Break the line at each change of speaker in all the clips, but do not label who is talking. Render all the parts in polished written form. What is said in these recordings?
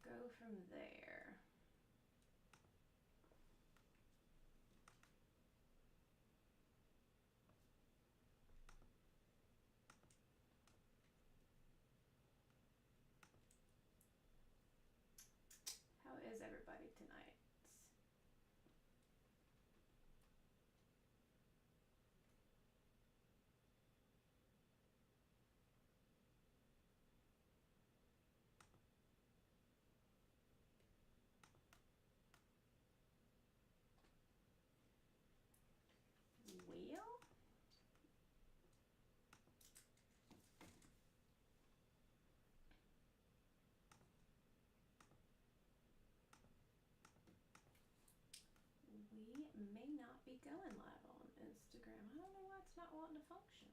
go from there. How is everybody tonight? Well, we may not be going live on Instagram. I don't know why it's not wanting to function.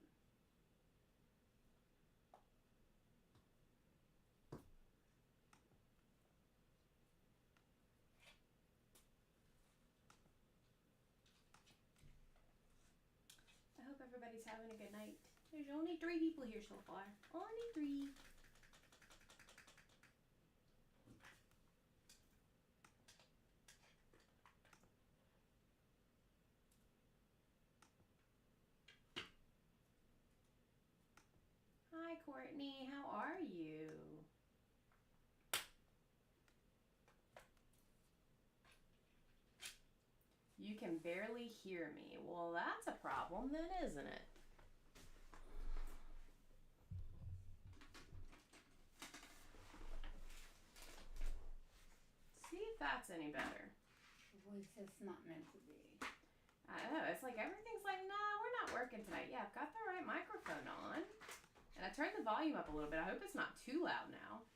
I hope everybody's having a good night. There's only 3 people here so far. Only 3. Hi, Courtney. How are you? You can barely hear me. Well, that's a problem then, isn't it? See if that's any better.
Voice is not meant to be.
I know. It's like everything's like, nah, we're not working tonight. Yeah, I've got the right microphone on. And I turned the volume up a little bit. I hope it's not too loud now.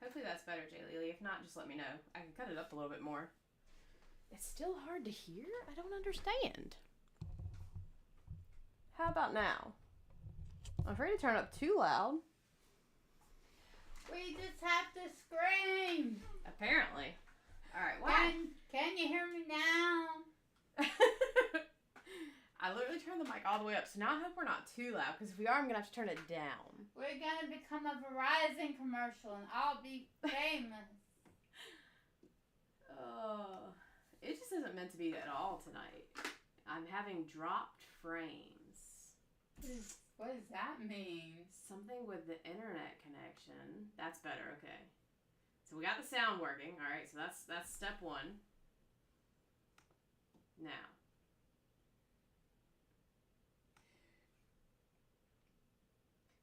Hopefully that's better, Jay Lily. If not, just let me know. I can cut it up a little bit more. It's still hard to hear? I don't understand. How about now? I'm afraid to turn it up too loud.
We just have to scream.
Apparently. Alright, wow.
Can you hear me now?
I literally turned the mic all the way up, so now I hope we're not too loud, because if we are, I'm going to have to turn it down.
We're going to become a Verizon commercial, and I'll be famous.
Oh, it just isn't meant to be at all tonight. I'm having dropped frames.
What does that mean?
Something with the internet connection. That's better, okay. So we got the sound working, alright, so that's step 1. Now.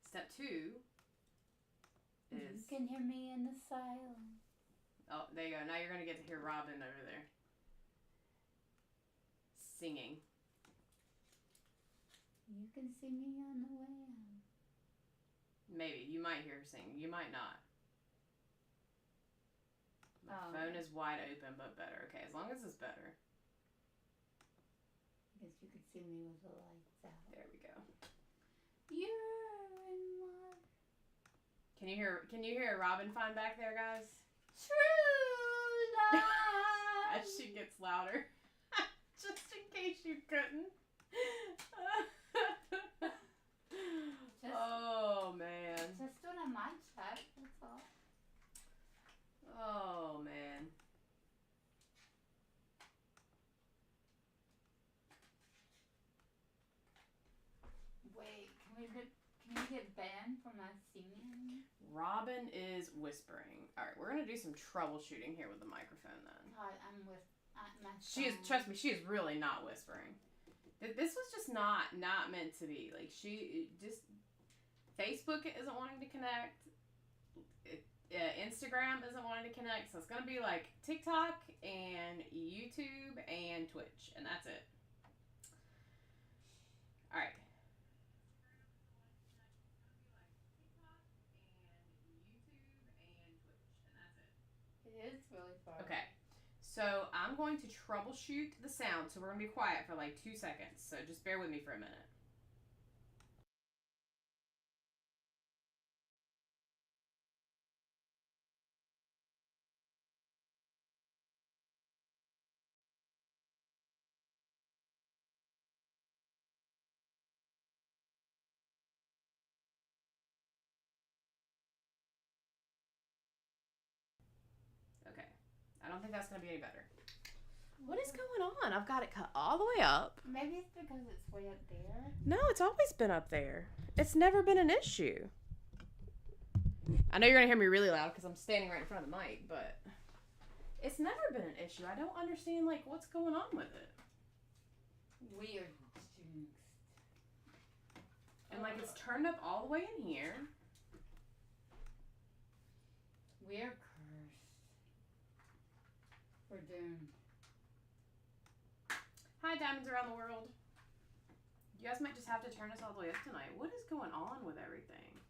Step 2 is...
You can hear me in the silence.
Oh, there you go. Now you're going to get to hear Robin over there. Singing.
You can see me on the way out.
Maybe. You might hear her sing. You might not. My phone is wide open, but better. Okay, as long as it's better.
I guess you could see me with the lights out.
There we go.
You're in my...
Can you hear Robin fine back there, guys?
True love.
As she gets louder. Just in case you couldn't. Oh, man.
Just doing a mic check, that's all.
Oh, man.
Wait, can we get banned from us singing?
Robin is whispering. All right, we're going to do some troubleshooting here with the microphone then.
God, I'm with my
Trust me, she is really not whispering. This was just not meant to be. Like, she just... Facebook isn't wanting to connect. Instagram isn't wanting to connect. So it's going to be like TikTok and YouTube and Twitch. And that's it. All right.
It is really far.
Okay. So I'm going to troubleshoot the sound. So we're going to be quiet for like 2 seconds. So just bear with me for a minute. don't think that's going to be any better. What is going on? I've got it cut all the way up.
Maybe it's because it's way up there.
No, it's always been up there. It's never been an issue. I know you're going to hear me really loud because I'm standing right in front of the mic, but it's never been an issue. I don't understand, like, what's going on with it.
Weird.
And, like, it's turned up all the way in here.
We're cursed. We're doomed.
Hi, Diamonds Around the World. You guys might just have to turn us all the way up tonight. What is going on with everything?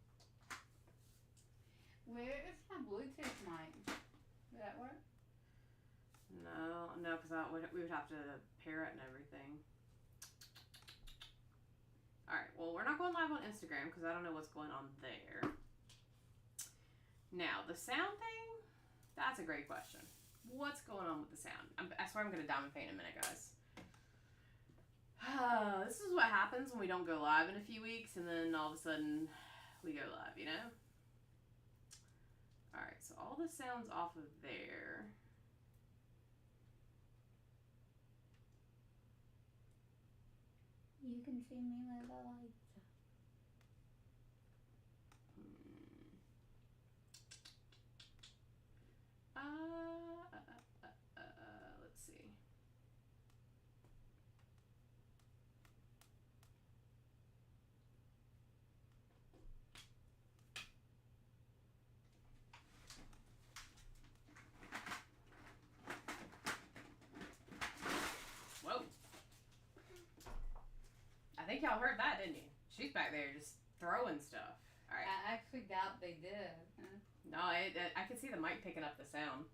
Where is my Bluetooth mic? Does that work?
No, because we would have to pair it and everything. Alright, well, we're not going live on Instagram because I don't know what's going on there. Now, the sound thing, that's a great question. What's going on with the sound? I swear I'm going to diamond paint in a minute, guys. This is what happens when we don't go live in a few weeks and then all of a sudden we go live, you know? Alright, so all the sound's off of there.
You can see me with the lights.
Let's see. Whoa. I think y'all heard that, didn't you? She's back there just throwing stuff. All right.
I actually doubt they did.
No, I could see the mic picking up the sound.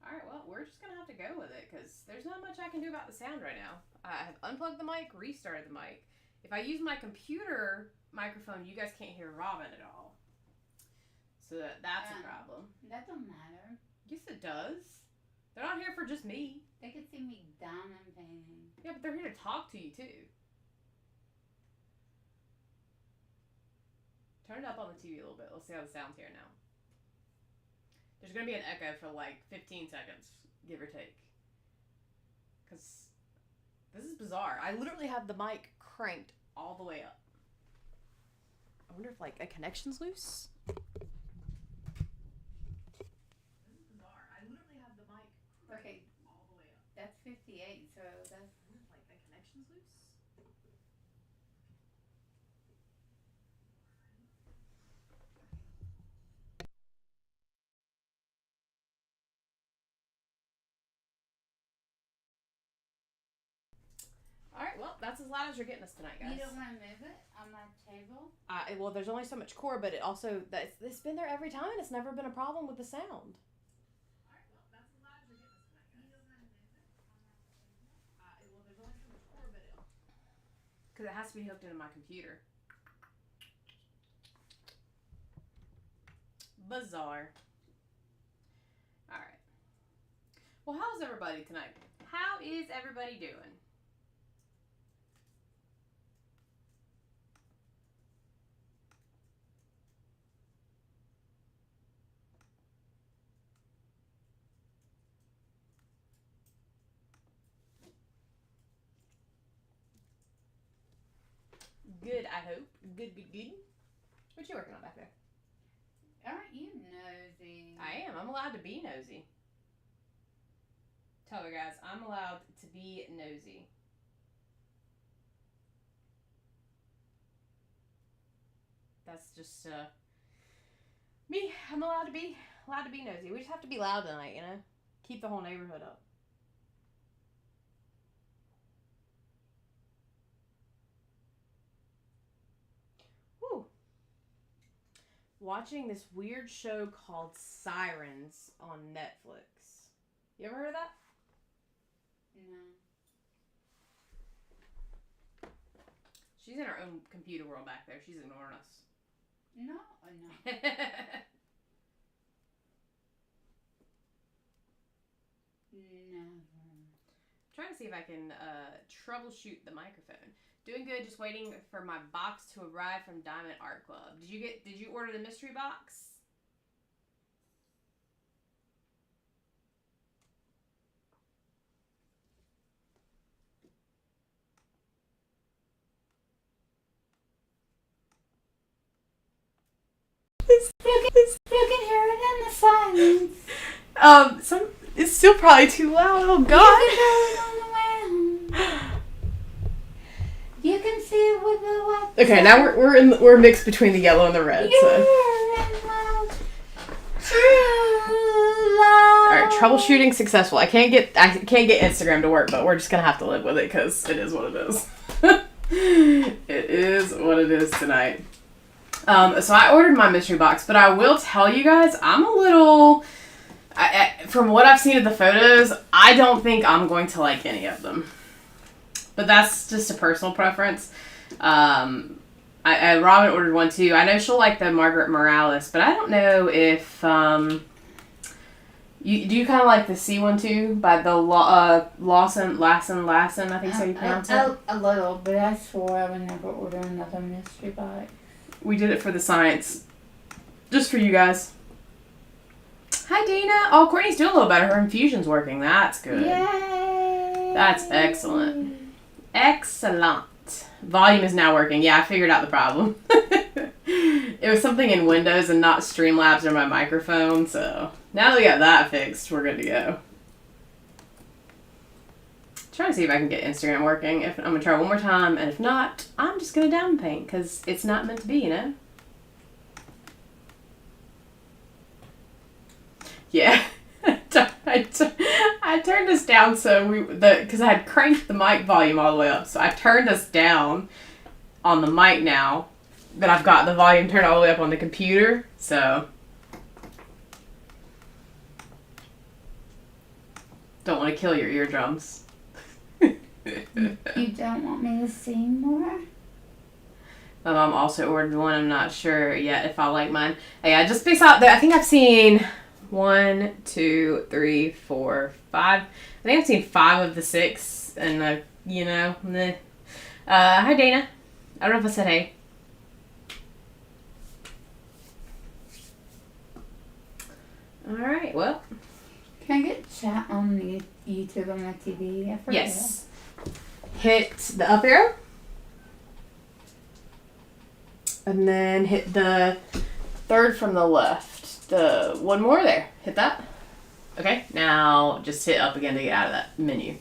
Alright, well, we're just going to have to go with it because there's not much I can do about the sound right now. I have unplugged the mic, restarted the mic. If I use my computer microphone, you guys can't hear Robin at all. So that's a problem.
That don't matter.
Yes, it does. They're not here for just me.
They could see me diamond painting.
Yeah, but they're here to talk to you, too. Turn it up on the TV a little bit. Let's see how the sound's here now. There's going to be an echo for like 15 seconds, give or take. Because this is bizarre. I literally have the mic cranked all the way up. I wonder if like a connection's loose. This is bizarre. I literally have the mic cranked all the way up.
That's 58, so that's...
I wonder if like a connection's loose. Alright, well, that's as loud as you're getting us tonight, guys.
You don't want to move it on my table?
Well, there's only so much core, but it also, it's been there every time, and it's never been a problem with the sound. Alright, well, that's as loud as you're getting us tonight, guys. You don't want to move it on my table? Well, there's only so much core, but because it has to be hooked into my computer. Bizarre. Alright. Well, how's everybody tonight? How is everybody doing? Good, I hope. Good. What you working on back there?
Aren't you nosy?
I am. I'm allowed to be nosy. Tell her, guys, I'm allowed to be nosy. That's just me. I'm allowed to be nosy. We just have to be loud tonight, you know? Keep the whole neighborhood up. Whew. Watching this weird show called Sirens on Netflix. You ever heard of that?
No.
She's in her own computer world back there. She's ignoring us.
No. Never.
Trying to see if I can troubleshoot the microphone. Doing good. Just waiting for my box to arrive from Diamond Art Club. Did you order the mystery box?
You can hear it in the silence.
It's still probably too loud. Oh God.
You can hear it on the wind. You can see it with the white.
Okay, now we're mixed between the yellow and the red. So. All right, troubleshooting successful. I can't get Instagram to work, but we're just gonna have to live with it because it is what it is. It is what it is tonight. So I ordered my mystery box, but I will tell you guys, I'm a little. From what I've seen of the photos, I don't think I'm going to like any of them. But that's just a personal preference. Robin ordered one too. I know she'll like the Margaret Morales, but I don't know if you kind of like the C one too by the Lawson. I think so you pronounce it.
A little, but I swore I would never order another mystery box.
We did it for the science, just for you guys. Hi Dana. Oh, Courtney's doing a little better. Her infusion's working. That's good.
Yay!
That's excellent. Excellent. Volume is now working. Yeah, I figured out the problem. It was something in Windows and not Streamlabs or my microphone, so now that we got that fixed, we're good to go. Trying to see if I can get Instagram working. I'm going to try one more time, and if not, I'm just going to downpaint, because it's not meant to be, you know? Yeah. I turned us down because I had cranked the mic volume all the way up, so I turned us down on the mic now, but I've got the volume turned all the way up on the computer, so don't want to kill your eardrums.
You don't want me to sing more?
My mom also ordered one. I'm not sure yet if I'll like mine. Yeah, just based out there, I think I've seen 1, 2, 3, 4, 5. I think I've seen 5 of the 6, and meh. Hi Dana. I don't know if I said hey. All right. Well.
Can I get chat on YouTube on my TV? I forget.
Yes. Hit the up arrow, and then hit the third from the left. The one more there. Hit that. Okay, now just hit up again to get out of that menu.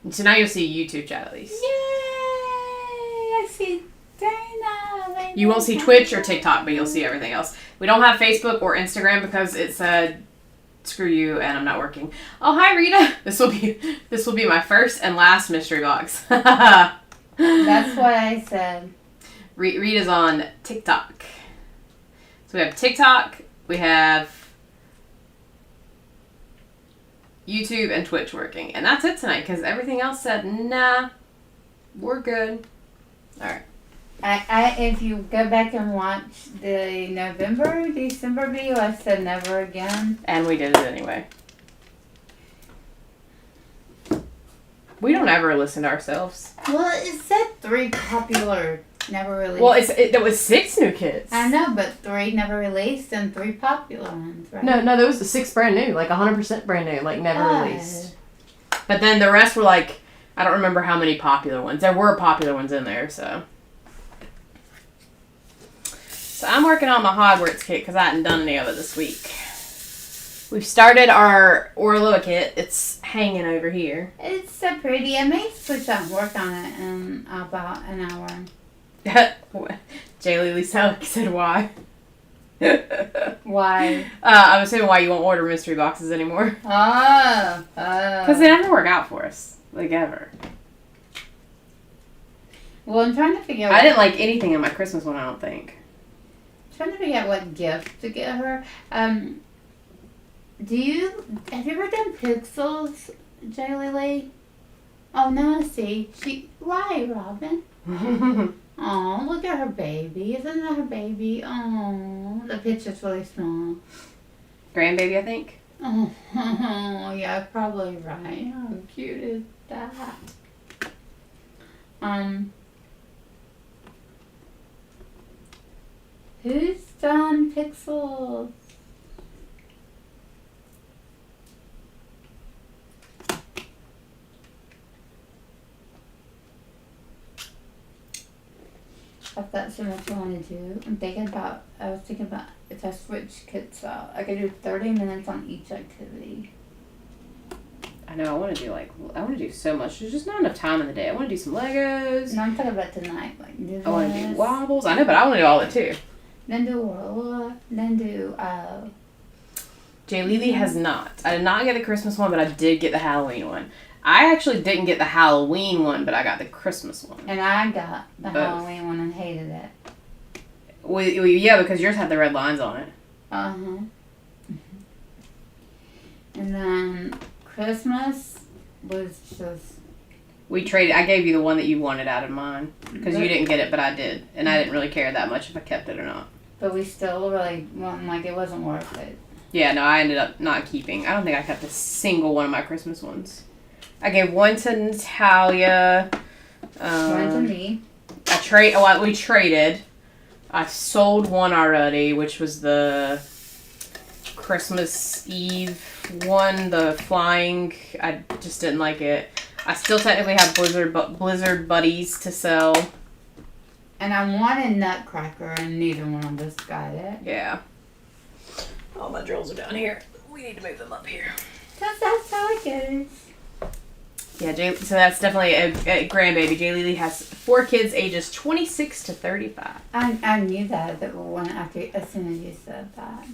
And so now you'll see YouTube chat at least.
Yay! I see Dana.
You won't see Twitch or TikTok, but you'll see everything else. We don't have Facebook or Instagram because it said screw you and I'm not working. Oh, hi Rita. This will be my first and last mystery box.
That's what I said.
Rita's on TikTok. So we have TikTok, we have YouTube and Twitch working. And that's it tonight, because everything else said, nah, we're good. All right.
If you go back and watch the December video, I said never again.
And we did it anyway. We don't ever listen to ourselves.
Well, it said 3 popular, never released.
Well, there was 6 new kids.
I know, but 3 never released and 3 popular ones, right?
No, there was 6 brand new, like 100% brand new, like never released. But then the rest were like, I don't remember how many popular ones. There were popular ones in there, so. So I'm working on my Hogwarts kit because I hadn't done any of it this week. We've started our Orloa kit. It's hanging over here.
It's so pretty. I may switch up work on it in about an hour.
J. Lily said why?
Why?
I'm assuming why you won't order mystery boxes anymore. Because they never work out for us. Like, ever.
Well, I'm trying to figure out...
I didn't like anything in my Christmas one, I don't think.
I'm trying to figure out what gift to get her. Have you ever done pixels, J. Lily? Oh, no, see. Why, Robin? Oh, look at her baby. Isn't that her baby? Oh, the picture's really small.
Grandbaby, I think.
Oh, yeah, probably right. How cute is that? Who's done pixels? I've got so much I want to do. I was thinking about if I switch kids out, I could do 30 minutes on each activity.
I know, I want to do so much. There's just not enough time in the day. I want to do some Legos.
No, I'm talking about tonight. Like, do
I want to do wobbles. I know, but I want to do all of it too.
Then do Aurora. Then do,
Jay Lily has not. I did not get the Christmas one, but I did get the Halloween one. I actually didn't get the Halloween one, but I got the Christmas one.
And I got the Halloween one and hated it.
Well, yeah, because yours had the red lines on it.
Uh-huh. And then Christmas was just...
We traded. I gave you the one that you wanted out of mine. Because you didn't get it, but I did. And I didn't really care that much if I kept it or not.
But we still really, it wasn't worth it.
Yeah, no, I ended up not keeping. I don't think I kept a single one of my Christmas ones. I gave one to Natalia.
One to me.
We traded. I sold one already, which was the Christmas Eve one, the flying. I just didn't like it. I still technically have Blizzard Buddies to sell.
And I wanted Nutcracker, and neither one of us got it.
Yeah. All my drills are down here. We need to move them up here.
Because that's how it goes.
Yeah, so that's definitely a grandbaby. Jay Lily has 4 kids, ages 26 to 35.
I knew that one as soon as you said that.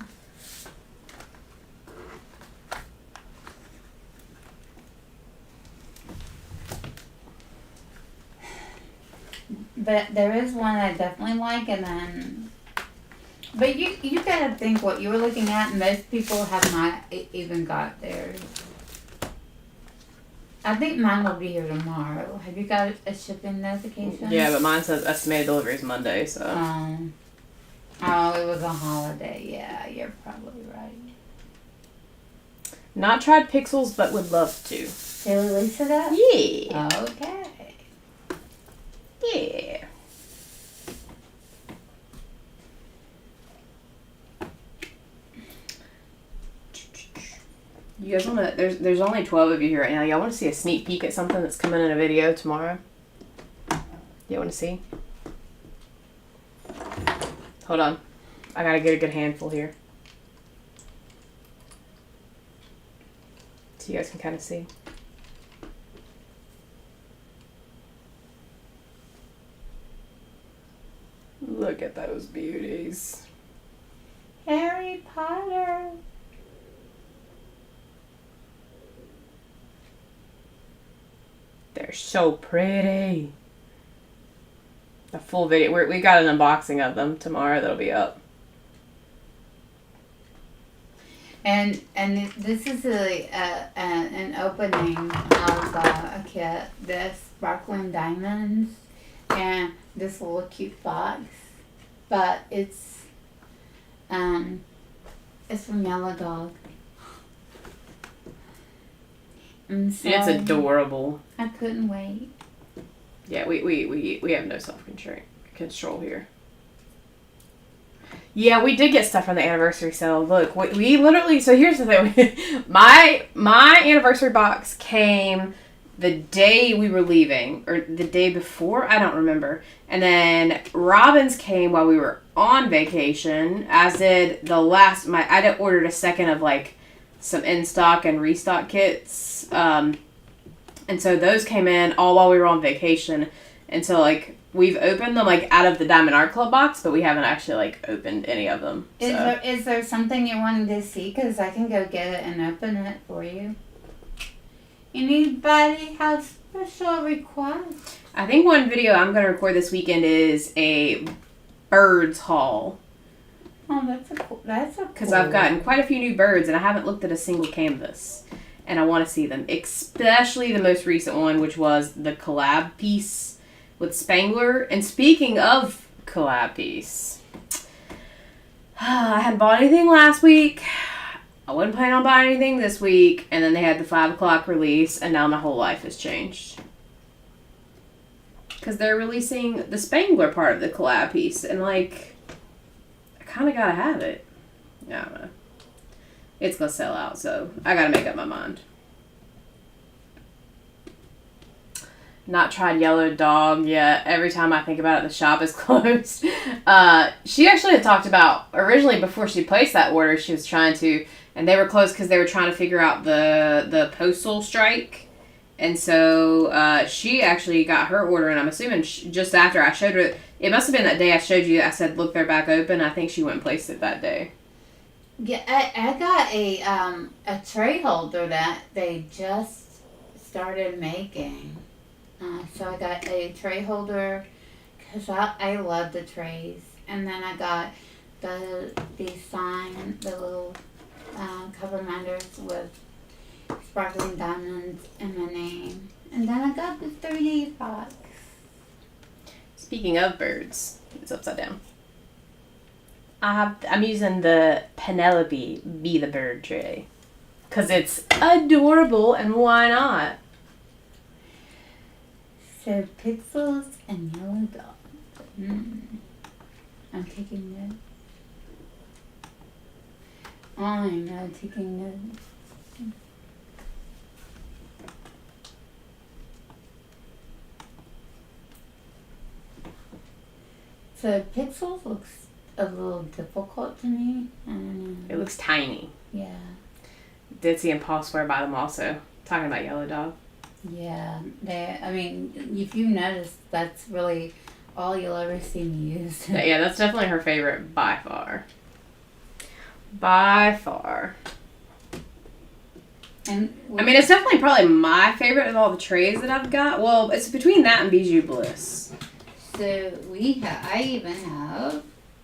But there is one I definitely like, and then... But you gotta think what you were looking at, and most people have not even got theirs. I think mine will be here tomorrow. Have you got a shipping notification?
Yeah, but mine says estimated delivery is Monday, so...
Oh, it was a holiday. Yeah, you're probably right.
Not tried Pixels, but would love to.
Did we Lisa that?
Yeah.
Okay.
Yeah. You guys wanna? There's only 12 of you here right now. Y'all want to see a sneak peek at something that's coming in a video tomorrow? You want to see? Hold on, I gotta get a good handful here, so you guys can kind of see. Look at those beauties.
Harry Potter.
They're so pretty. A full video. We got an unboxing of them tomorrow that'll be up.
And this is an opening of a kit. This sparkling diamonds and this little cute box, but it's from Yellow Dog. And so
It's adorable.
I couldn't wait.
Yeah, we have no self-control here. Yeah, we did get stuff from the anniversary sale. Look, we literally... So here's the thing. My anniversary box came the day we were leaving. Or the day before. I don't remember. And then Robin's came while we were on vacation. As did the last... I ordered a second of, like, some in-stock and restock kits. And so those came in all while we were on vacation. And so, like... We've opened them, like, out of the Diamond Art Club box, but we haven't actually, like, opened any of them. So.
Is there something you're wanting to see? Because I can go get it and open it for you. Anybody have special requests?
I think one video I'm going to record this weekend is a birds haul.
Oh, that's a cool.
Because I've gotten quite a few new birds, and I haven't looked at a single canvas. And I want to see them. Especially the most recent one, which was the collab piece with Spangler. And speaking of collab piece, I hadn't bought anything last week. I wasn't planning on buying anything this week. And then they had the 5 o'clock release, and now my whole life has changed. Because they're releasing the Spangler part of the collab piece. And, like, I kind of got to have it. I don't know. It's going to sell out, so I got to make up my mind. Not tried Yellow Dog yet. Every time I think about it, the shop is closed. She actually had talked about, originally before she placed that order, she was trying to, and they were closed because they were trying to figure out the postal strike. And so she actually got her order, and I'm assuming just after I showed her, it must have been that day I showed you, I said, look, they're back open. I think she went and placed it that day.
Yeah, I got a tray holder that they just started making. So I got a tray holder because I love the trays. And then I got the sign, the little cover minders with sparkling diamonds and my name. And then I got the 3D box.
Speaking of birds, it's upside down. I'm using the Penelope Be the Bird tray. Because it's adorable, and why not?
So, Pixels and Yellow Dog. I'm taking notes. I'm taking notes. So Pixels looks a little difficult to me. I don't know.
It looks tiny.
Yeah.
Did see Impulse wear by them also. Talking about Yellow Dog.
Yeah. I mean, if you notice, that's really all you'll ever see me use.
Yeah, that's definitely her favorite by far. By far.
And
I mean, it's definitely probably my favorite of all the trays that I've got. Well, it's between that and Bijou Bliss.
So I even have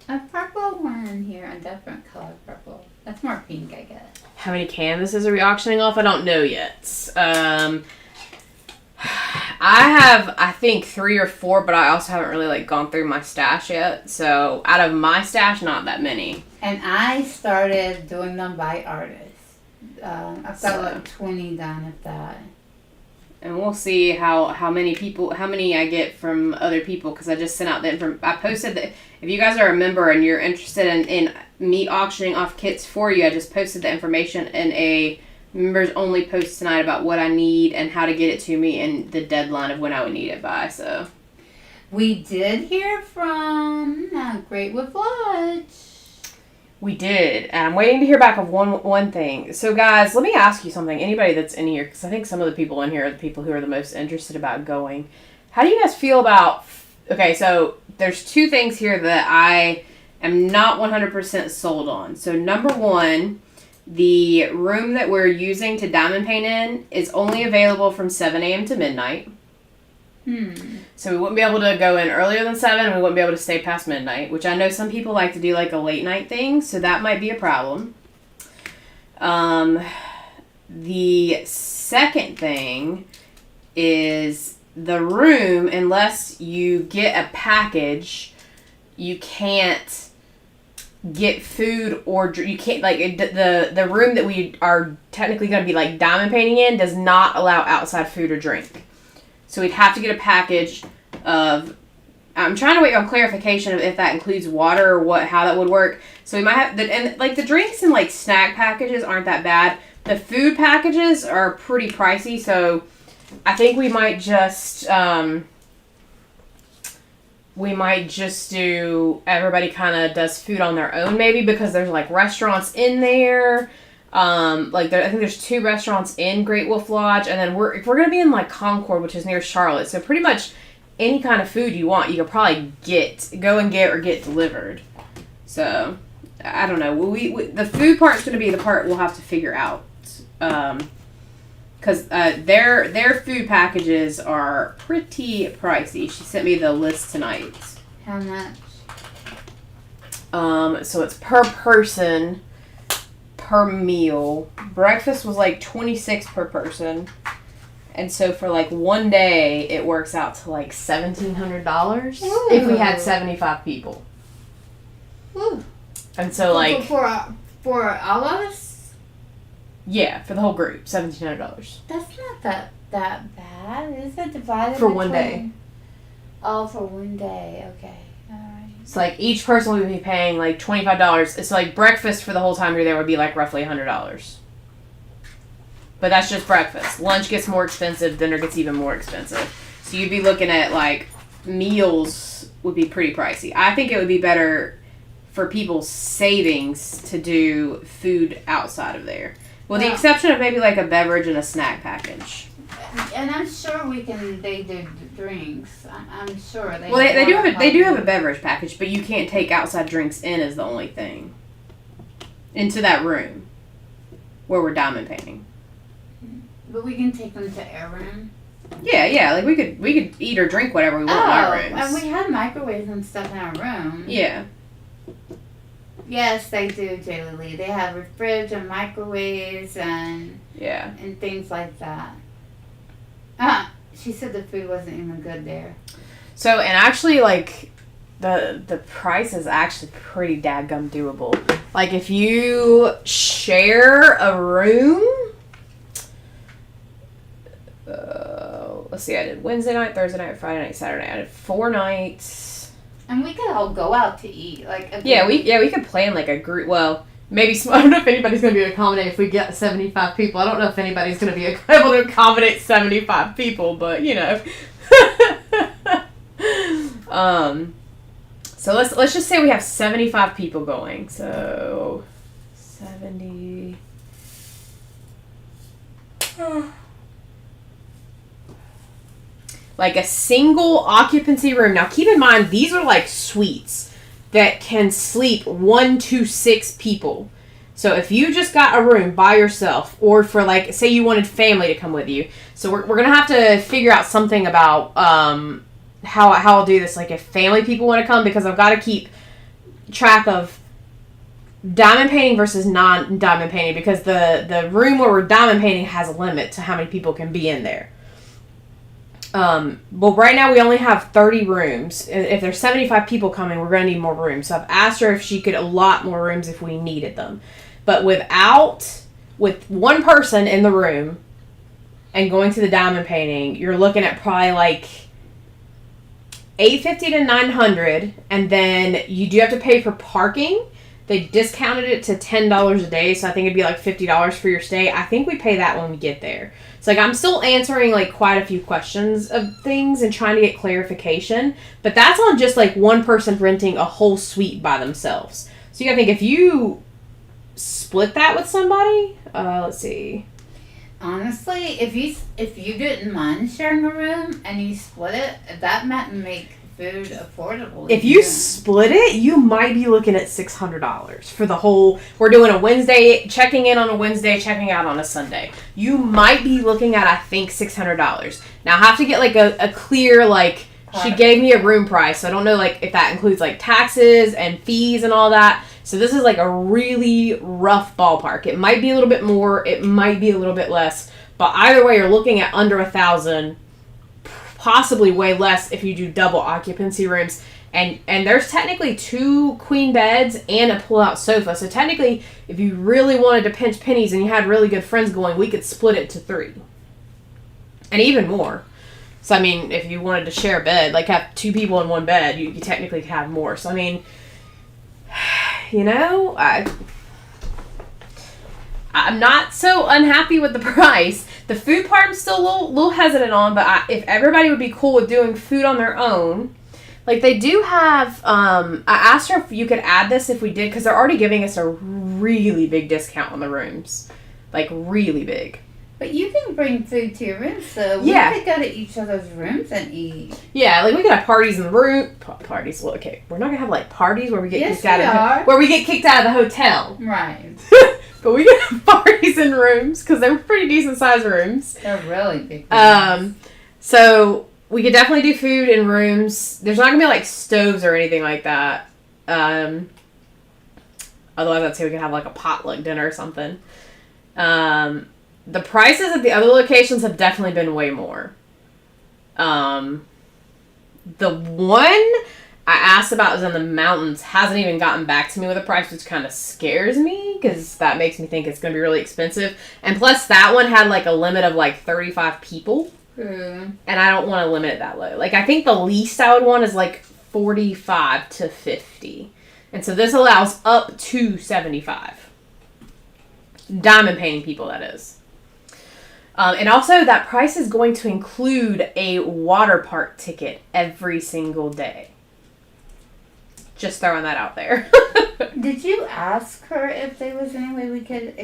a purple one here, a different color purple. That's more pink, I guess.
How many canvases are we auctioning off? I don't know yet. I have, I think, 3 or 4, but I also haven't really gone through my stash yet. So out of my stash, not that many.
And I started doing them by artist. I've got 20 done of that.
And we'll see how many I get from other people, because I just sent out I posted that if you guys are a member and you're interested in me auctioning off kits for you, I just posted the information in a members only post tonight about what I need and how to get it to me and the deadline of when I would need it by. So
we did hear from Great WIP Lodge.
We did, and I'm waiting to hear back of one thing. So, guys, let me ask you something. Anybody that's in here, because I think some of the people in here are the people who are the most interested about going. How do you guys feel about... Okay, so there's 2 things here that I am not 100% sold on. So, number 1, the room that we're using to diamond paint in is only available from 7 a.m. to midnight. So we wouldn't be able to go in earlier than 7, and we wouldn't be able to stay past midnight, which I know some people like to do a late night thing, so that might be a problem. The second thing is the room, unless you get a package, you can't get food or you can't, the room that we are technically going to be diamond painting in does not allow outside food or drink. So we'd have to get a package of... I'm trying to wait on clarification of if that includes water or how that would work. So we might have... the drinks and snack packages aren't that bad. The food packages are pretty pricey, so I think we might just... do... Everybody kind of does food on their own, maybe, because there's restaurants in there. I think there's 2 restaurants in Great Wolf Lodge, and then if we're gonna be in Concord, which is near Charlotte, so pretty much any kind of food you want, you could probably go and get or get delivered. So I don't know. We the food part's gonna be the part we'll have to figure out, because their food packages are pretty pricey. She sent me the list tonight.
How much?
So it's per person. Per meal. Breakfast was $26 per person, and so for one day it works out to $1,700 if we had 75 people.
Ooh.
And so
for all of us.
Yeah, for the whole group, $1,700.
That's not that bad. Is it divided
for one day?
Oh, for one day. Okay.
So each person would be paying $25. So breakfast for the whole time you're there would be roughly $100. But that's just breakfast. Lunch gets more expensive. Dinner gets even more expensive. So you'd be looking at, like, meals would be pretty pricey. I think it would be better for people's savings to do food outside of there. With the exception of maybe, like, a beverage and a snack package.
And I'm sure they do drinks. I'm sure they.
Well, they do have a beverage package, but you can't take outside drinks in is the only thing. Into that room where we're diamond painting.
But we can take them to our room.
Yeah. Like we could eat or drink whatever we want in our rooms.
And we had microwaves and stuff in our room.
Yeah.
Yes, they do, Jaylee Lee. They have a fridge and microwaves and things like that. She said the food wasn't even good there. So, and
actually, like, the price is actually pretty dadgum doable. Like, if you share a room, let's see, I did Wednesday night, Thursday night, Friday night, Saturday night. I did 4 nights.
And we could all go out to eat.
We could plan, like, a group, well... Maybe, I don't know if anybody's going to be able to accommodate if we get 75 people. I don't know if anybody's going to be able to accommodate 75 people, but, you know. So let's just say we have 75 people going. So, 70. Like a single occupancy room. Now, keep in mind, these are like suites that can sleep 1 to 6 people. So if you just got a room by yourself, or for like, say you wanted family to come with you. So we're going to have to figure out something about how I'll do this. Like if family people want to come, because I've got to keep track of diamond painting versus non-diamond painting, because the room where we're diamond painting has a limit to how many people can be in there. Well, right now we only have 30 rooms. If there's 75 people coming, we're going to need more rooms. So I've asked her if she could allot more rooms if we needed them. But with one person in the room and going to the diamond painting, you're looking at probably like $850 to $900, and then you do have to pay for parking. They discounted it to $10 a day, so I think it'd be like $50 for your stay. I think we pay that when we get there. So, like, I'm still answering, like, quite a few questions of things and trying to get clarification. But that's on just, like, one person renting a whole suite by themselves. So, you gotta think, if you split that with somebody, let's see.
Honestly, if you didn't mind sharing a room and you split it, that might make food affordable.
If you split it, you might be looking at $600 for the whole. We're doing a Wednesday, checking in on a Wednesday, checking out on a Sunday. You might be looking at, I think, $600. Now I have to get like a clear, like, she gave me a room price, so I don't know like if that includes like taxes and fees and all that. So this is like a really rough ballpark. It might be a little bit more, it might be a little bit less, but either way, you're looking at under $1,000. Possibly way less if you do double occupancy rooms. And there's technically 2 queen beds and a pull-out sofa. So technically, if you really wanted to pinch pennies and you had really good friends going, we could split it to 3. And even more. So, I mean, if you wanted to share a bed, like have 2 people in one bed, you technically could have more. So, I mean, you know, I'm not so unhappy with the price. The food part I'm still a little hesitant on, but if everybody would be cool with doing food on their own, like they do have, I asked her if you could add this if we did, because they're already giving us a really big discount on the rooms. Like, really big.
But you can bring food to your room, so we could go to each other's rooms and eat.
Yeah, like we could have parties in the room. Parties, well, okay. We're not going to have like parties where we get kicked out where we get kicked out of the hotel.
Right.
But we can have parties in rooms, because they're pretty decent sized rooms.
They're really big rooms.
So we could definitely do food in rooms. There's not going to be like stoves or anything like that. Otherwise I'd say we could have like a potluck dinner or something. The prices at the other locations have definitely been way more. The one I asked about is in the mountains hasn't even gotten back to me with a price, which kind of scares me, because that makes me think it's going to be really expensive. And plus, that one had like a limit of like 35 people. And I don't want to limit it that low. Like, I think the least I would want is like 45 to 50. And so this allows up to 75. Diamond painting people, that is. And also, that price is going to include a water park ticket every single day. Just throwing that out there.
Did you ask her if there was any way we could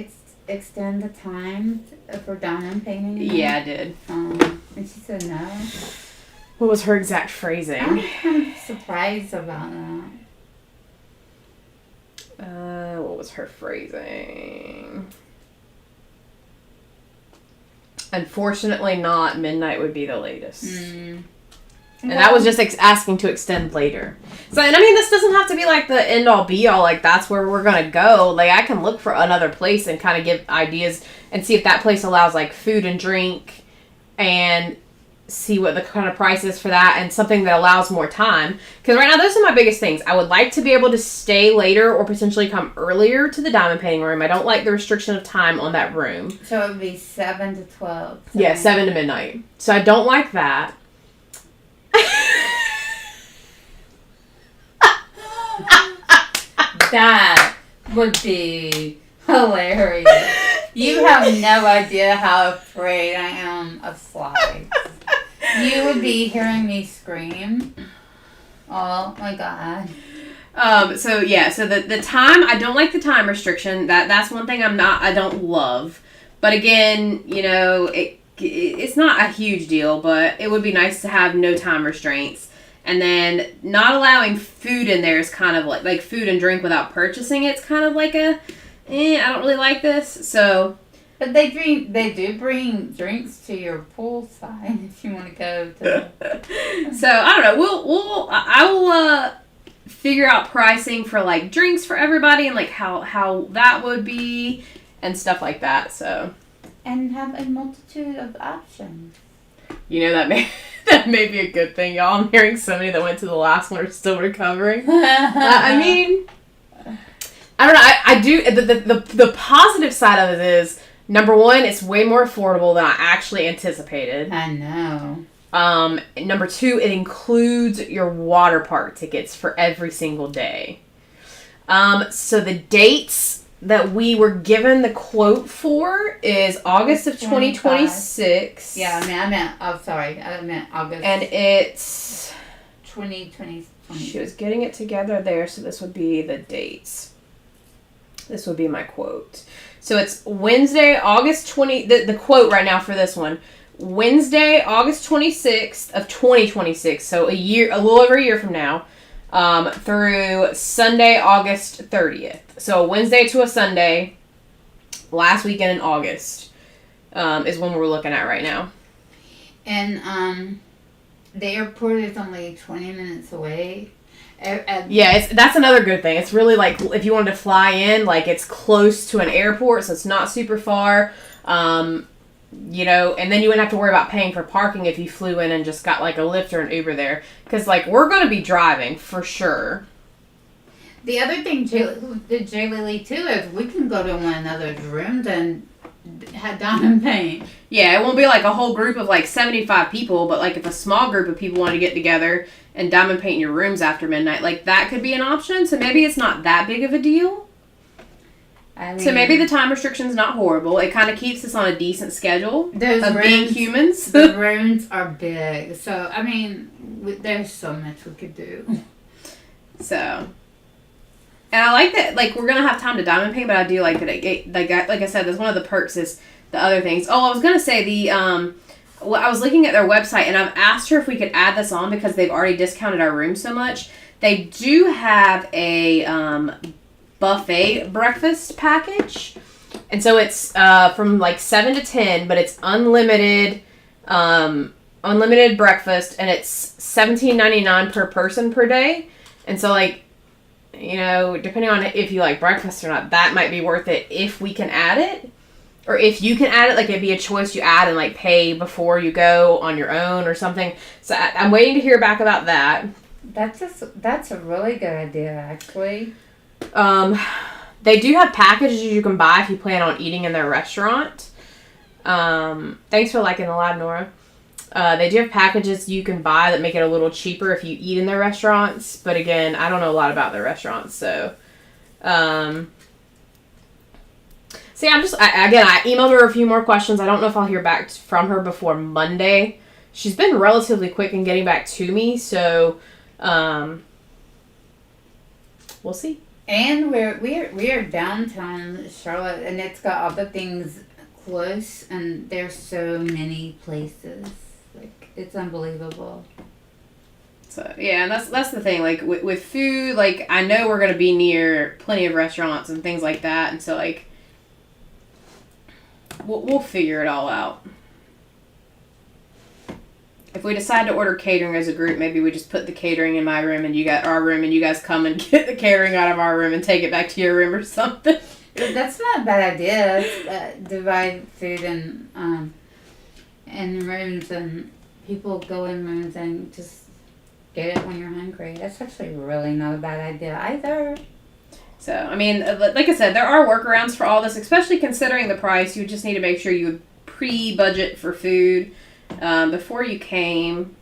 extend the time for diamond painting?
Yeah, I did.
And she said no.
What was her exact phrasing?
I'm kind of surprised about that.
What was her phrasing? Unfortunately not. Midnight would be the latest. And that was just asking to extend later. So, and I mean, this doesn't have to be like the end all be all. Like, that's where we're going to go. Like, I can look for another place and kind of give ideas and see if that place allows, like, food and drink and see what the kind of price is for that and something that allows more time. Because right now, those are my biggest things. I would like to be able to stay later or potentially come earlier to the diamond painting room. I don't like the restriction of time on that room.
So it would be 7 to 12.
Yeah, 7 to midnight. So I don't like that.
That would be hilarious. You have no idea how afraid I am of slides. You would be hearing me scream. Oh my god.
So the time, I don't like the time restriction. That's one thing I don't love. But again, you know, it's not a huge deal, but it would be nice to have no time restraints. And then not allowing food in there is kind of like food and drink without purchasing. It's kind of like I don't really like this. So,
but they do bring drinks to your pool side if you want to go to.
So I don't know. I will figure out pricing for like drinks for everybody and like how that would be and stuff like that. So.
And have a multitude of options.
You know, that may be a good thing, y'all. I'm hearing so many that went to the last one are still recovering. I mean, I don't know. I do. The positive side of it is, number one, it's way more affordable than I actually anticipated.
I know.
Number two, it includes your water park tickets for every single day. So the dates that we were given the quote for is August of 2026.
Yeah, I meant August.
And it's
2020.
She was getting it together there, so this would be the dates. This would be my quote. So it's Wednesday, August 20... The quote right now for this one. Wednesday, August 26th of 2026. So a little over a year from now. Through Sunday, August 30th. So a Wednesday to a Sunday, last weekend in August, is when we're looking at right now.
And the airport is only 20 minutes away.
Yeah, that's another good thing. It's really like if you wanted to fly in, like it's close to an airport, so it's not super far. You know, and then you wouldn't have to worry about paying for parking if you flew in and just got like a Lyft or an Uber there. Because, like, we're going to be driving for sure.
The other thing, Jay Lily, too, is we can go to one another's rooms and have diamond paint.
Yeah, it won't be like a whole group of like 75 people, but like if a small group of people want to get together and diamond paint in your rooms after midnight, like that could be an option. So maybe it's not that big of a deal. I mean, so maybe the time restriction's not horrible. It kind of keeps us on a decent schedule of being humans.
The rooms are big. So, I mean, there's so much we could do.
So, and I like that, like, we're going to have time to diamond paint, but I do like that like I said, that's one of the perks is the other things. Oh, I was going to say I was looking at their website, and I've asked her if we could add this on because they've already discounted our room so much. They do have a buffet breakfast package, and so it's from like 7 to 10, but it's unlimited breakfast, and it's $17.99 per person per day. And so, like, you know, depending on if you like breakfast or not, that might be worth it if we can add it, or if you can add it, like it'd be a choice you add and like pay before you go on your own or something. So I'm waiting to hear back about that.
That's a really good idea, actually.
They do have packages you can buy if you plan on eating in their restaurant. Thanks for liking the live, Nora. They do have packages you can buy that make it a little cheaper if you eat in their restaurants. But again, I don't know a lot about their restaurants, so. See, I emailed her a few more questions. I don't know if I'll hear back from her before Monday. She's been relatively quick in getting back to me, so we'll see.
And we're downtown Charlotte, and it's got all the things close, and there's so many places. Like, it's unbelievable.
So yeah, and that's the thing. Like with food, like I know we're gonna be near plenty of restaurants and things like that, and so like we'll figure it all out. If we decide to order catering as a group, maybe we just put the catering in my room and you got our room, and you guys come and get the catering out of our room and take it back to your room or something.
That's not a bad idea. Divide food in rooms, and people go in rooms and just get it when you're hungry. That's actually really not a bad idea either.
So, I mean, like I said, there are workarounds for all this, especially considering the price. You just need to make sure you pre-budget for food before you came.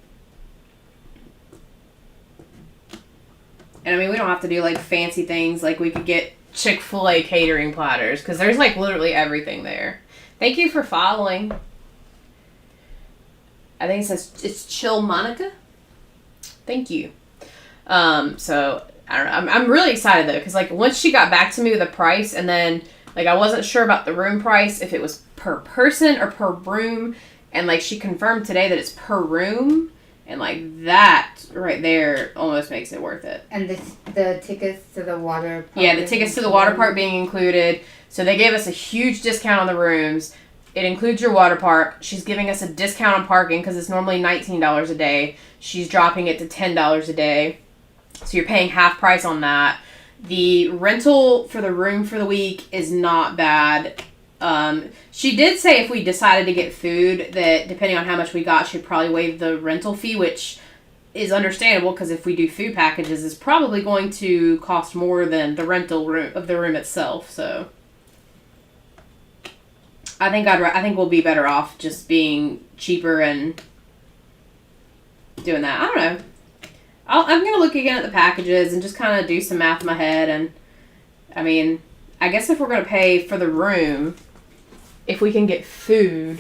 And I mean, we don't have to do like fancy things. Like we could get Chick-fil-A catering platters because there's like literally everything there. Thank you for following. I think it says it's Chill Monica. Thank you. So I don't know. I'm really excited though, because like once she got back to me with a price, and then like I wasn't sure about the room price, if it was per person or per room, and like she confirmed today that it's per room, and like that right there almost makes it worth it.
And the tickets to the water park.
Yeah, the tickets to the water park being included. So they gave us a huge discount on the rooms. It includes your water park. She's giving us a discount on parking because it's normally $19 a day. She's dropping it to $10 a day. So you're paying half price on that. The rental for the room for the week is not bad. She did say if we decided to get food, that depending on how much we got, she'd probably waive the rental fee, which is understandable because if we do food packages, it's probably going to cost more than the rental room of the room itself. So I think we'll be better off just being cheaper and doing that. I don't know. I'm going to look again at the packages and just kind of do some math in my head. And, I mean, I guess if we're going to pay for the room, if we can get food,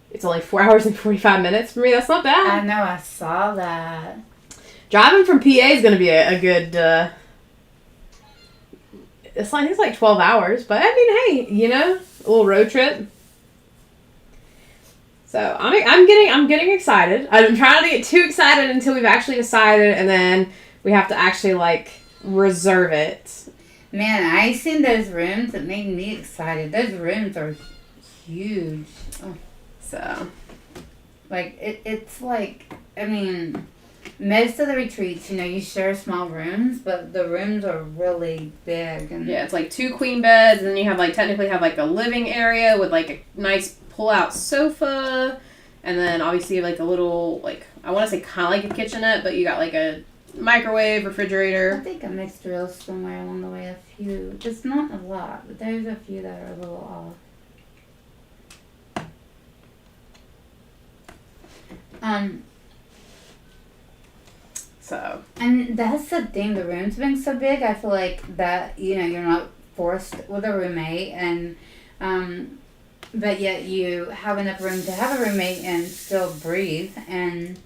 it's only 4 hours and 45 minutes for me. That's not bad.
I know, I saw that.
Driving from PA is going to be a good... it's like 12 hours, but I mean, hey, you know, a little road trip. So I'm getting excited. I'm trying not to get too excited until we've actually decided, and then we have to actually like reserve it.
Man, I seen those rooms that made me excited. Those rooms are huge. Oh.
So,
like it's like, I mean, most of the retreats, you know, you share small rooms, but the rooms are really big. And
yeah, it's like 2 queen beds, and then you have like technically have like a living area with like a nice pull-out sofa, and then obviously like a little, like, I want to say kind of like a kitchenette, but you got like a microwave, refrigerator.
I think I mixed drills somewhere along the way, a few. Just not a lot, but there's a few that are a little off.
So.
And that's the thing, the rooms being so big, I feel like that, you know, you're not forced with a roommate, and, but yet you have enough room to have a roommate and still breathe, and,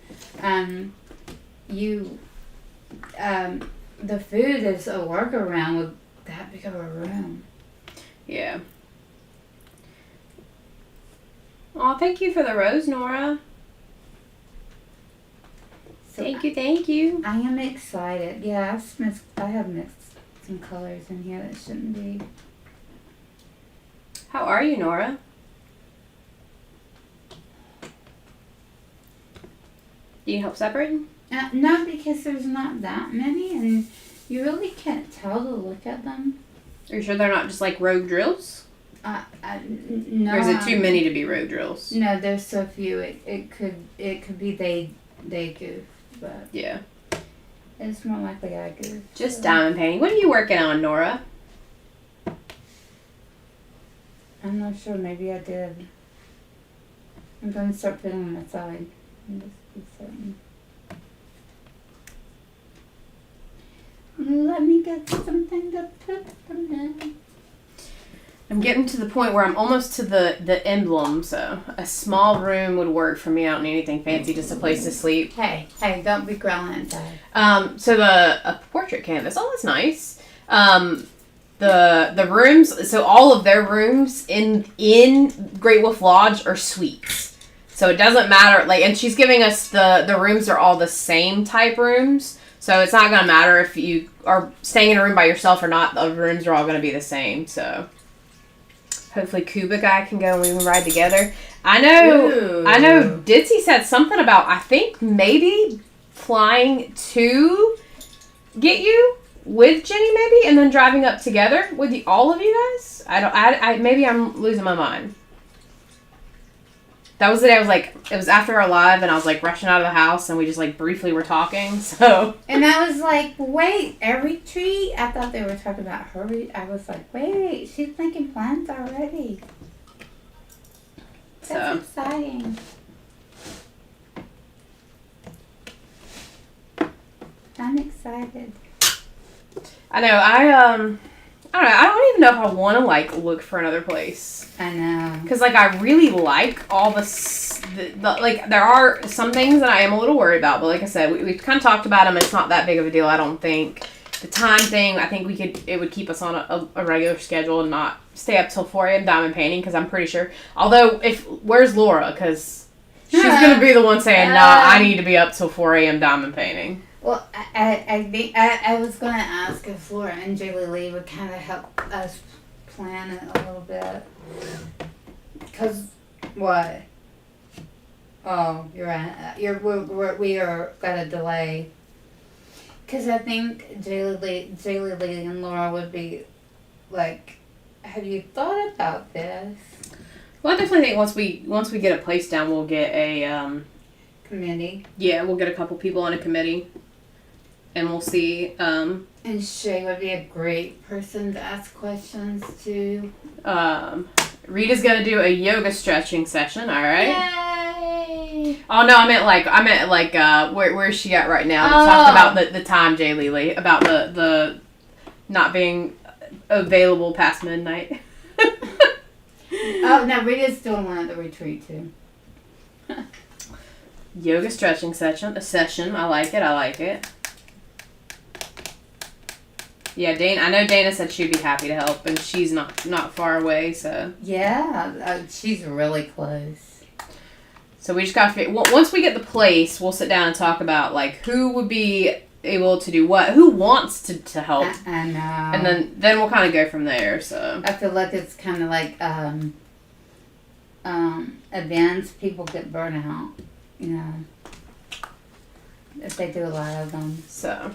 the food is a workaround with that big of a room.
Yeah. Aw, thank you for the rose, Nora.
So
Thank you.
I am excited. Yeah, I have mixed some colors in here that shouldn't be.
How are you, Nora? Do you help separating?
No, because there's not that many, and you really can't tell to look at them.
Are you sure they're not just like rogue drills?
No.
Or is it too many to be rogue drills?
No, there's so few. It could be they goof, but
yeah,
it's more likely I goof.
Just diamond painting. What are you working on, Nora?
I'm not sure. Maybe I did. I'm going to start putting them aside and just be certain. Let me get something to put them in.
I'm getting to the point where I'm almost to the emblem, so a small room would work for me. I don't need anything fancy, just a place to sleep.
Hey, don't be growling inside.
So a portrait canvas. Oh, that's nice. The rooms, so all of their rooms in Great Wolf Lodge are suites. So it doesn't matter, like, and she's giving us the rooms are all the same type rooms. So it's not going to matter if you are staying in a room by yourself or not. The rooms are all going to be the same, so hopefully Kuba guy can go and we can ride together. I know Ditzy said something about, I think, maybe flying to get you with Jenny, maybe, and then driving up together with all of you guys. Maybe I'm losing my mind. That was the day I was like, it was after our live, and I was like rushing out of the house, and we just like briefly were talking, so.
And I was like, wait, a retreat? I thought they were talking about her. I was like, wait, she's making plans already. That's exciting. I'm excited.
I know, I don't know, I don't even know if I want to, like, look for another place.
I know.
Because, like, I really like all the like, there are some things that I am a little worried about, but like I said, we've kind of talked about them. It's not that big of a deal, I don't think. The time thing, I think it would keep us on a regular schedule and not stay up till 4 a.m. diamond painting, because I'm pretty sure. Although, where's Laura? Because she's going to be the one saying, nah, I need to be up till 4 a.m. diamond painting.
Well, I think I was going to ask if Laura and Julie Lee would kind of help us plan it a little bit. Because, what? Oh, you're right. We are got a delay. Because I think Julie Lee and Laura would be like, have you thought about this?
Well, I definitely think once we get a place down, we'll get a
committee.
Yeah, we'll get a couple people on a committee, and we'll see.
And Shay would be a great person to ask questions to.
Rita's gonna do a yoga stretching session. All right.
Yay!
Oh no, I meant like where's she at right now? To talk about the time, Jay Lely, about the not being available past midnight.
Oh no, Rita's doing one at the retreat too.
Yoga stretching session. I like it. Yeah, I know Dana said she'd be happy to help, and she's not far away, so.
Yeah, she's really close.
So we just gotta figure. Once we get the place, we'll sit down and talk about like who would be able to do what, who wants to help.
I know.
And then we'll kind of go from there. So.
I feel like it's kind of like events. People get burnt out, you know, if they do a lot of them.
So.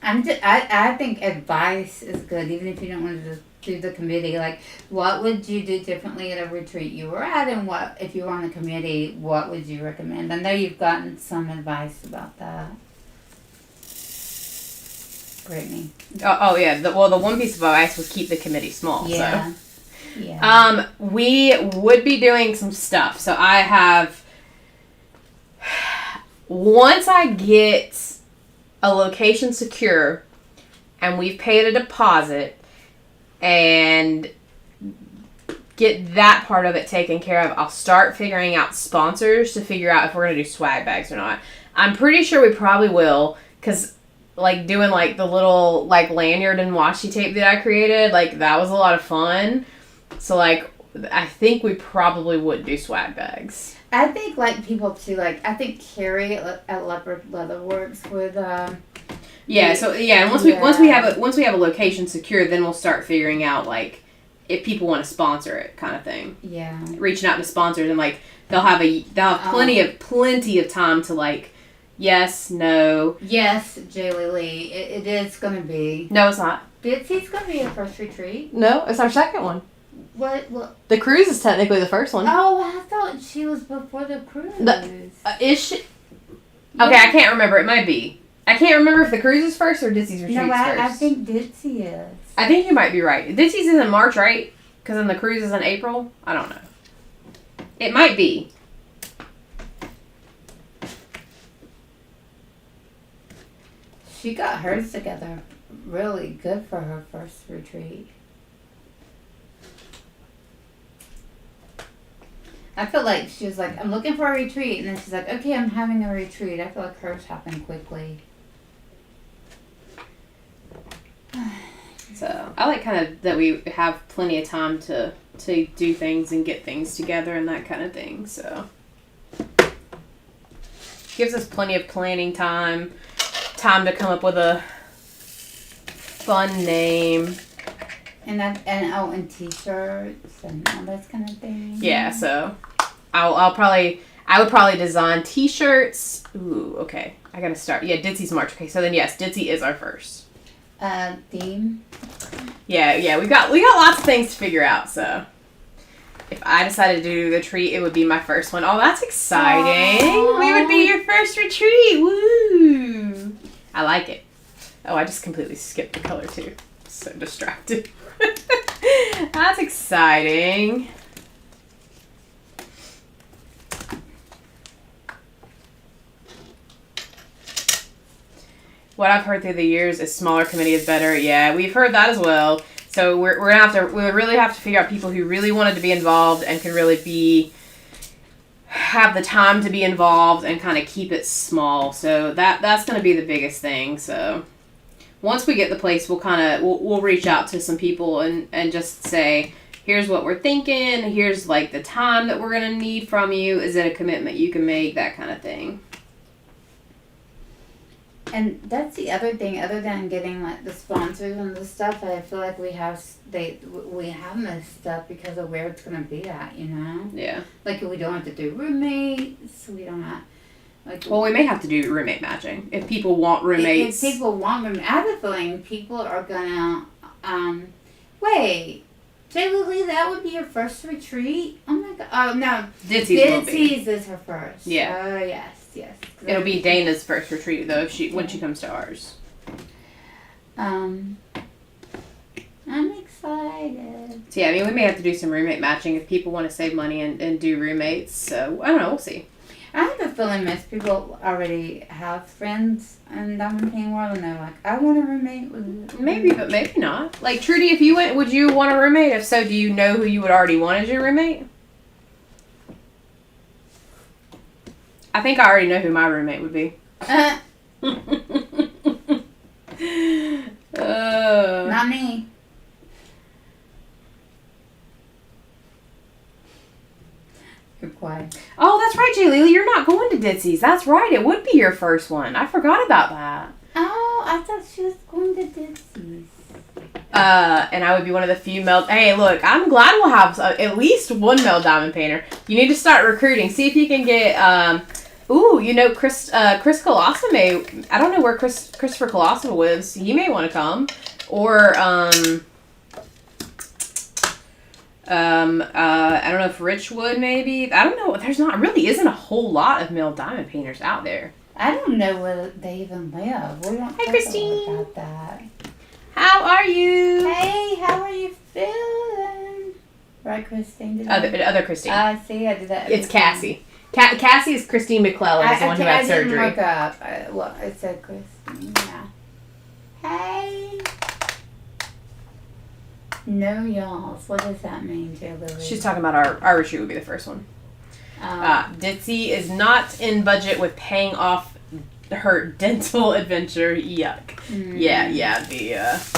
I think advice is good, even if you don't want to do the committee. Like, what would you do differently at a retreat you were at, and what if you were on a committee? What would you recommend? I know you've gotten some advice about that, Brittany.
Oh yeah. The one piece of advice was keep the committee small.
Yeah.
So.
Yeah.
We would be doing some stuff. So I have. Once I get a location secure, and we've paid a deposit, and get that part of it taken care of, I'll start figuring out sponsors to figure out if we're going to do swag bags or not. I'm pretty sure we probably will, because, like, doing, like, the little, like, lanyard and washi tape that I created, like, that was a lot of fun. So, like, I think we probably would do swag bags.
I think, like, people, too, like, I think Cary at Leopard Leather Works would,
Yeah, so, yeah, and once we have a location secured, then we'll start figuring out, like, if people want to sponsor it, kind of thing.
Yeah.
Reaching out to sponsors, and, like, they'll have plenty of time to, like, yes, no.
Yes, Julie Lee, it is going to be.
No, it's not.
Bitsy's going to be a first retreat.
No, it's our second one.
What?
The cruise is technically the first one.
Oh, I thought she was before the cruise.
Is she? Okay, I can't remember. It might be. I can't remember if the cruise is first or Ditsy's retreat first.
No, I think Ditsy is.
I think you might be right. Ditsy's is in March, right? Because then the cruise is in April? I don't know. It might be.
She got hers together really good for her first retreat. I feel like she was like, I'm looking for a retreat. And then she's like, okay, I'm having a retreat. I feel like hers happened quickly.
So I like kind of that we have plenty of time to do things and get things together and that kind of thing. So gives us plenty of planning time to come up with a fun name.
And t-shirts and all that kind of thing.
Yeah, so I would probably design t-shirts. Ooh, okay. I gotta start. Yeah, Ditsy's March. Okay, so then yes, Ditsy is our first.
Theme.
Yeah, we got lots of things to figure out, so if I decided to do the retreat, it would be my first one. Oh, that's exciting. Aww. We would be your first retreat. Woo! I like it. Oh, I just completely skipped the color too. So distracted. That's exciting. What I've heard through the years is smaller committee is better. Yeah, we've heard that as well. So we would really have to figure out people who really wanted to be involved and could really have the time to be involved and kind of keep it small. So that's going to be the biggest thing. So once we get the place, we'll reach out to some people and just say, here's what we're thinking. Here's like the time that we're going to need from you. Is it a commitment you can make? That kind of thing.
And that's the other thing, other than getting like the sponsors and the stuff, I feel like we have missed stuff because of where it's gonna be at, you know?
Yeah.
Like we don't have to do roommates. We don't have
Well, we may have to do roommate matching if people want roommates.
If people want roommates, I have a feeling people are gonna. Wait, J. Lily, that would be your first retreat? Oh my god! Oh no, Ditsy's is her first.
Yeah.
Oh yes.
It'll be Dana's first retreat though when she comes to ours.
I'm excited.
So yeah, I mean we may have to do some roommate matching if people want to save money and do roommates. So I don't know, we'll see.
I have a feeling most people already have friends in Diamond Painting World and they're like, I want a roommate with
Maybe, but maybe not. Like Trudy, if you went, would you want a roommate? If so, do you know who you would already want as your roommate? I think I already know who my roommate would be.
Not me. You're quiet.
Oh, that's right, J. Lily. You're not going to Ditsy's. That's right. It would be your first one. I forgot about that.
Oh, I thought she was going to Ditsy's.
And I would be one of the few Hey, look, I'm glad we'll have at least one male diamond painter. You need to start recruiting. See if you can get, Chris Colossa may, I don't know where Christopher Colossa lives. He may want to come. Or, I don't know if Rich would maybe. I don't know. There's really isn't a whole lot of male diamond painters out there.
I don't know where they even live. We don't
Hi, Christine.
About that.
How are you?
Hey, how are you feeling? Right, Christine?
Other Christine.
See, I did that.
It's Cassie. Cassie is Christine McClellan, is the one who had surgery.
I didn't look up. It said Christine, yeah. Hey. No y'alls. What does that mean, J. Lily?
She's talking about our retreat would be the first one. Ditsy is not in budget with paying off her dental adventure. Yuck.
Mm.
Yeah.
Yes.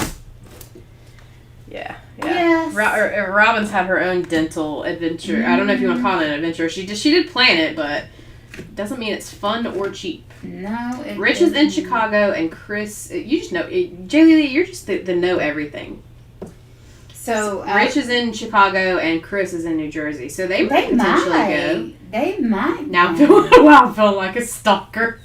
Robin's had her own dental adventure. Mm. I don't know if you want to call it an adventure. She did plan it, but it doesn't mean it's fun or cheap.
No.
Rich is in Chicago, and Chris, you just know, J. Lily, you're just the know everything.
So
Rich is in Chicago and Chris is in New Jersey, so they might potentially go.
They might.
Now I'm feeling like a stalker.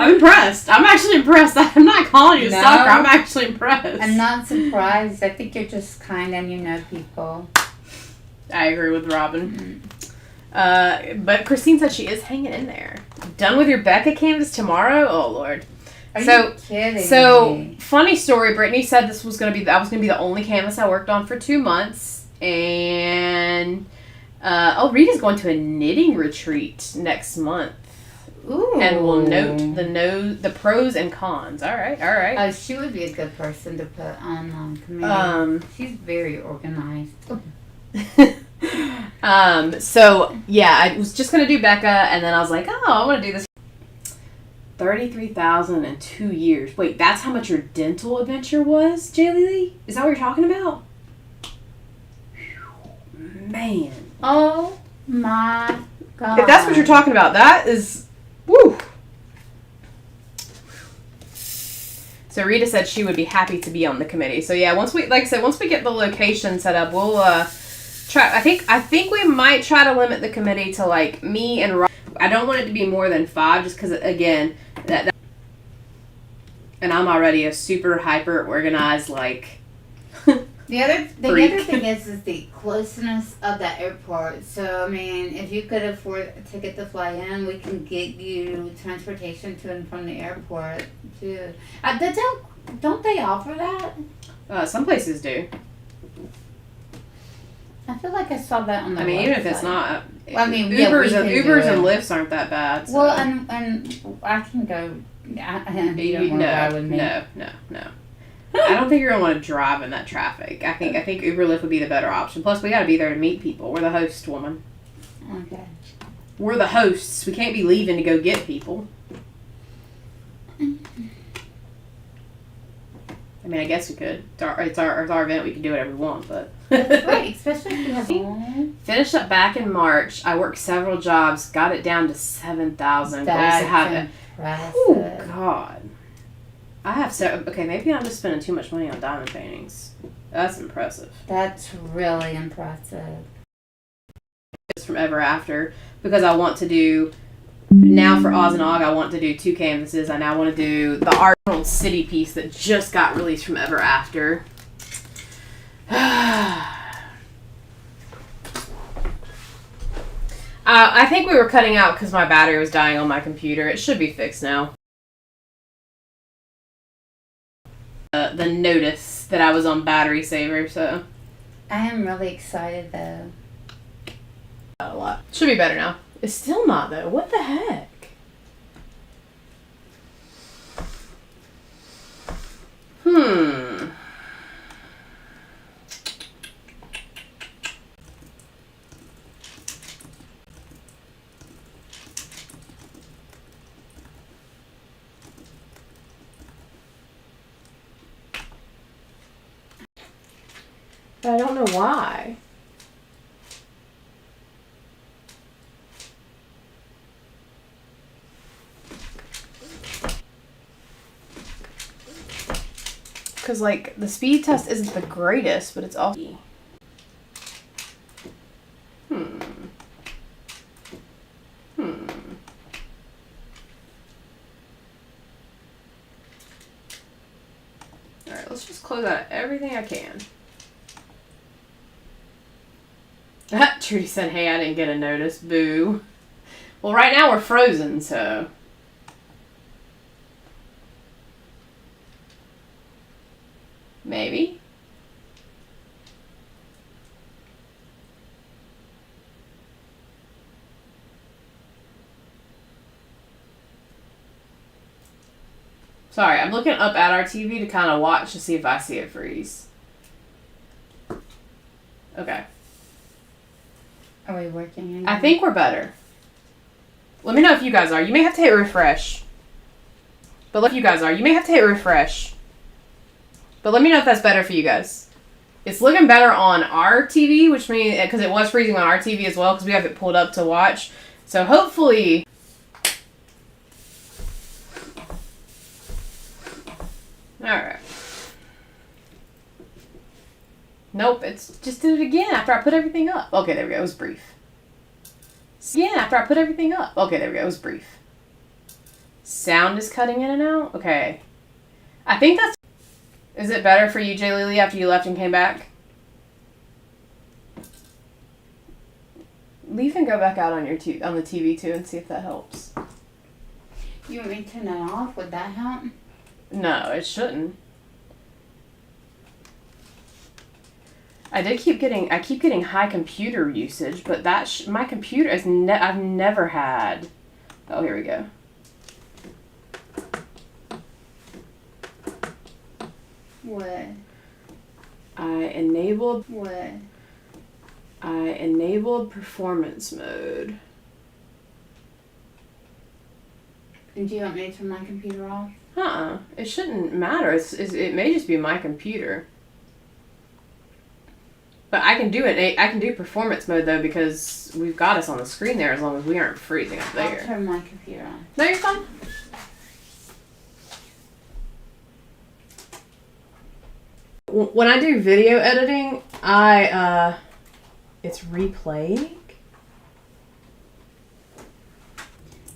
I'm impressed. I'm actually impressed. I'm not calling you a stalker. I'm actually impressed.
I'm not surprised. I think you're just kind and you know people.
I agree with Robin. Mm-hmm. But Christine said she is hanging in there. Done with your Becca canvas tomorrow? Oh Lord.
Are you kidding me?
Funny story. Brittany said that was gonna be the only canvas I worked on for 2 months, and Rita's going to a knitting retreat next month.
Ooh.
And we'll note the pros and cons. All right.
She would be a good person to put on committee. She's very organized.
So yeah, I was just gonna do Becca, and then I was like, oh, I want to do this. 33,000 in 2 years. Wait, that's how much your dental adventure was, Jaylee? Is that what you're talking about? Man.
Oh my God.
If that's what you're talking about, that is, woo. So Rita said she would be happy to be on the committee. So yeah, once we get the location set up, we'll try. I think we might try to limit the committee to like me and Rob. I don't want it to be more than 5, just because again, that and I'm already a super hyper organized like.
The other thing is the closeness of the airport. So I mean, if you could afford a ticket to fly in, we can get you transportation to and from the airport too. Don't they offer that?
Some places do.
I feel like I saw that on the.
I mean,
website.
even if it's not.
Well, I mean,
Ubers
yeah,
and Lyfts aren't that bad. So.
Well, and I can go. You don't want to ride with me.
No. I don't think you're gonna want to drive in that traffic. I think Uber Lyft would be the better option. Plus, we got to be there to meet people. We're the host, woman.
Okay.
We're the hosts. We can't be leaving to go get people. I mean, I guess we could. It's our event. We can do whatever we want, but.
That's right, especially if you have.
Finished up back in March. I worked several jobs. Got it down to 7,000.
That's
impressive. Oh God. I have okay, maybe I'm just spending too much money on diamond paintings. That's impressive.
That's really impressive.
It's from Ever After because I want to do now for Oz and Og. I want to do 2 canvases. I now want to do the Arnold City piece that just got released from Ever After. I think we were cutting out because my battery was dying on my computer. It should be fixed now. The notice that I was on battery saver, so.
I am really excited though.
A lot. Should be better now. It's still not though. What the heck? But I don't know why. Because, like, the speed test isn't the greatest, but it's also... Alright, let's just close out everything I can. Trudy said, hey, I didn't get a notice. Boo. Well, right now we're frozen, so... Maybe. Sorry, I'm looking up at our TV to kind of watch to see if I see it freeze. Okay.
Are we working again?
I think we're better. Let me know if you guys are. You may have to hit refresh. But if you guys are, you may have to hit refresh. But let me know if that's better for you guys. It's looking better on our TV, which means, because it was freezing on our TV as well, because we have it pulled up to watch. So hopefully... Alright. Nope, it's just did it again after I put everything up. Okay, there we go. It was brief. Again after I put everything up. Okay, there we go. It was brief. Sound is cutting in and out? Okay. I think that's... Is it better for you, J. Lily, after you left and came back? Leave and go back out on your on the TV too and see if that helps.
You want me to turn that off? Would that help?
No, it shouldn't. I keep getting high computer usage, but that my computer is I've never had. Oh, here we go.
What?
I enabled.
What?
I enabled performance mode.
Do you want me to turn my computer off?
It shouldn't matter. It may just be my computer. But I can do it. I can do performance mode though because we've got us on the screen there as long as we aren't freezing up there.
I'll turn my computer on.
No, you're fine. When I do video editing, it's replaying.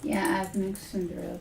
Yeah, I've mixed some drills.